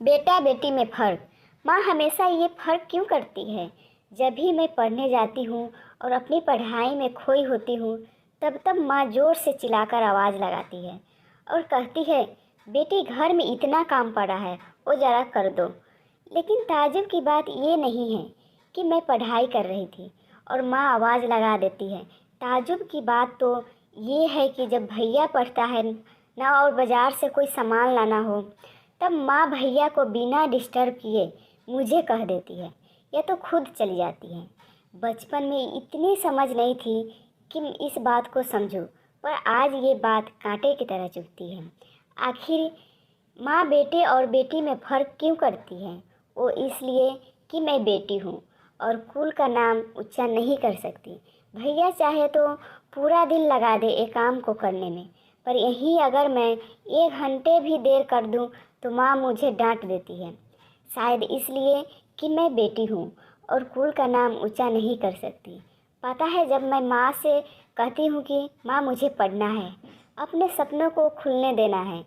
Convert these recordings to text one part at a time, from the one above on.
बेटा बेटी में फ़र्क। माँ हमेशा ये फ़र्क क्यों करती है? जब भी मैं पढ़ने जाती हूँ और अपनी पढ़ाई में खोई होती हूँ, तब तब माँ ज़ोर से चिल्लाकर आवाज़ लगाती है और कहती है, बेटी घर में इतना काम पड़ा है, वो ज़रा कर दो। लेकिन ताज्जुब की बात ये नहीं है कि मैं पढ़ाई कर रही थी और माँ आवाज़ लगा देती है। ताज्जुब की बात तो ये है कि जब भैया पढ़ता है ना और बाज़ार से कोई सामान लाना हो, तब माँ भैया को बिना डिस्टर्ब किए मुझे कह देती है या तो खुद चली जाती है। बचपन में इतनी समझ नहीं थी कि इस बात को समझूं, पर आज ये बात कांटे की तरह चुभती है। आखिर माँ बेटे और बेटी में फ़र्क क्यों करती है? वो इसलिए कि मैं बेटी हूँ और कुल का नाम ऊंचा नहीं कर सकती। भैया चाहे तो पूरा दिन लगा दे एक काम को करने में, पर यहीं अगर मैं 1 घंटे भी देर कर दूँ तो माँ मुझे डांट देती है। शायद इसलिए कि मैं बेटी हूँ और कुल का नाम ऊंचा नहीं कर सकती। पता है, जब मैं माँ से कहती हूँ कि माँ मुझे पढ़ना है, अपने सपनों को खुलने देना है,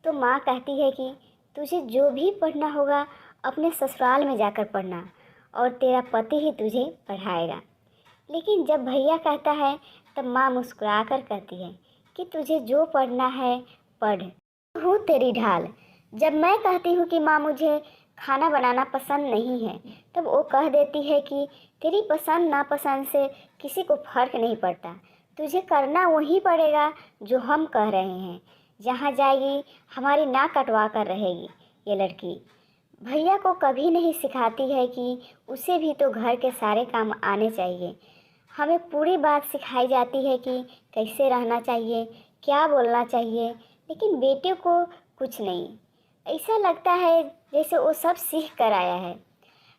तो माँ कहती है कि तुझे जो भी पढ़ना होगा अपने ससुराल में जाकर पढ़ना और तेरा पति ही तुझे पढ़ाएगा। लेकिन जब भैया कहता है तब माँ मुस्कुराकर कहती है कि तुझे जो पढ़ना है पढ़, हूँ तेरी ढाल। जब मैं कहती हूँ कि माँ मुझे खाना बनाना पसंद नहीं है, तब वो कह देती है कि तेरी पसंद नापसंद से किसी को फ़र्क नहीं पड़ता, तुझे करना वही पड़ेगा जो हम कह रहे हैं। जहाँ जाएगी हमारी नाक कटवा कर रहेगी ये लड़की। भैया को कभी नहीं सिखाती है कि उसे भी तो घर के सारे काम आने चाहिए। हमें पूरी बात सिखाई जाती है कि कैसे रहना चाहिए, क्या बोलना चाहिए, लेकिन बेटियों को कुछ नहीं। ऐसा लगता है जैसे वो सब सीख कर आया है।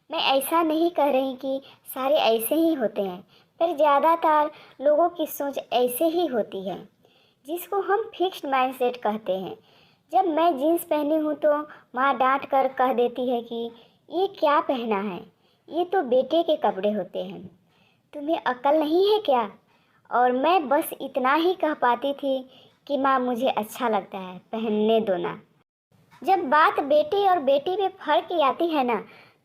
मैं ऐसा नहीं कह रही कि सारे ऐसे ही होते हैं, पर ज़्यादातर लोगों की सोच ऐसे ही होती है, जिसको हम फिक्स्ड माइंडसेट कहते हैं। जब मैं जीन्स पहनी हूँ तो माँ डांट कर कह देती है कि ये क्या पहना है, ये तो बेटे के कपड़े होते हैं, तुम्हें अक्ल नहीं है क्या? और मैं बस इतना ही कह पाती थी कि माँ मुझे अच्छा लगता है, पहनने दो ना। जब बात बेटे और बेटी में फ़र्क की आती है ना,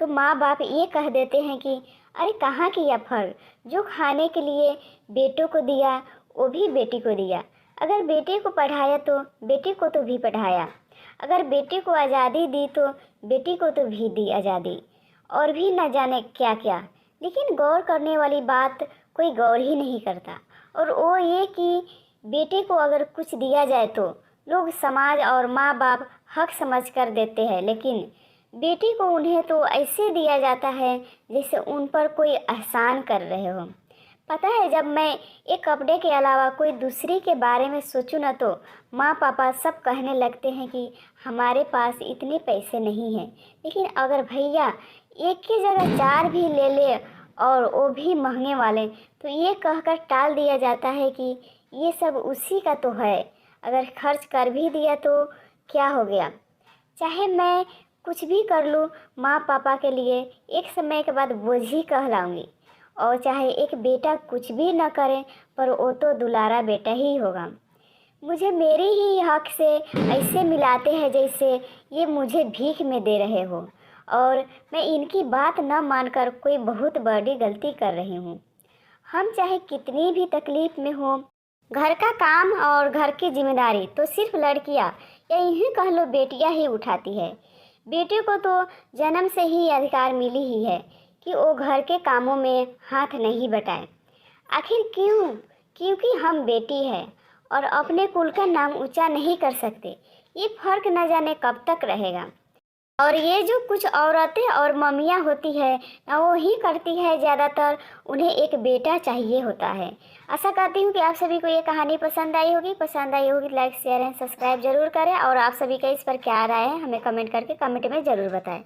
तो माँ बाप ये कह देते हैं कि अरे कहाँ किया फ़र्क, जो खाने के लिए बेटों को दिया वो भी बेटी को दिया। अगर बेटे को पढ़ाया तो बेटी को तो भी पढ़ाया, अगर बेटे को आज़ादी दी तो बेटी को तो भी दी आज़ादी, और भी न जाने क्या क्या। लेकिन गौर करने वाली बात कोई गौर ही नहीं करता, और वो ये कि बेटे को अगर कुछ दिया जाए तो लोग, समाज और माँ बाप हक समझ कर देते हैं, लेकिन बेटी को उन्हें तो ऐसे दिया जाता है जैसे उन पर कोई एहसान कर रहे हो। पता है, जब मैं एक कपड़े के अलावा कोई दूसरी के बारे में सोचूं ना, तो माँ पापा सब कहने लगते हैं कि हमारे पास इतने पैसे नहीं हैं। लेकिन अगर भैया एक की जगह 4 भी ले ले और वो भी महंगे वाले, तो ये कहकर टाल दिया जाता है कि ये सब उसी का तो है, अगर खर्च कर भी दिया तो क्या हो गया। चाहे मैं कुछ भी कर लूँ माँ पापा के लिए, एक समय के बाद बोझ ही कहलाऊँगी। और चाहे एक बेटा कुछ भी न करे, पर वो तो दुलारा बेटा ही होगा। मुझे मेरी ही हक से ऐसे मिलाते हैं जैसे ये मुझे भीख में दे रहे हो, और मैं इनकी बात न मानकर कोई बहुत बड़ी गलती कर रही हूँ। हम चाहे कितनी भी तकलीफ में हो, घर का काम और घर की जिम्मेदारी तो सिर्फ लड़कियां या यूँ कह लो बेटियां ही उठाती है। बेटियों को तो जन्म से ही अधिकार मिली ही है कि वो घर के कामों में हाथ नहीं बटाएं। आखिर क्यों? क्योंकि हम बेटी है और अपने कुल का नाम ऊंचा नहीं कर सकते। ये फर्क न जाने कब तक रहेगा। और ये जो कुछ औरतें और मम्मियाँ होती है ना, वो ही करती है ज़्यादातर, उन्हें एक बेटा चाहिए होता है। आशा करती हूँ कि आप सभी को ये कहानी पसंद आई होगी। पसंद आई होगी लाइक शेयर एंड सब्सक्राइब जरूर करें, और आप सभी का इस पर क्या राय है हमें कमेंट करके कमेंट में ज़रूर बताएं।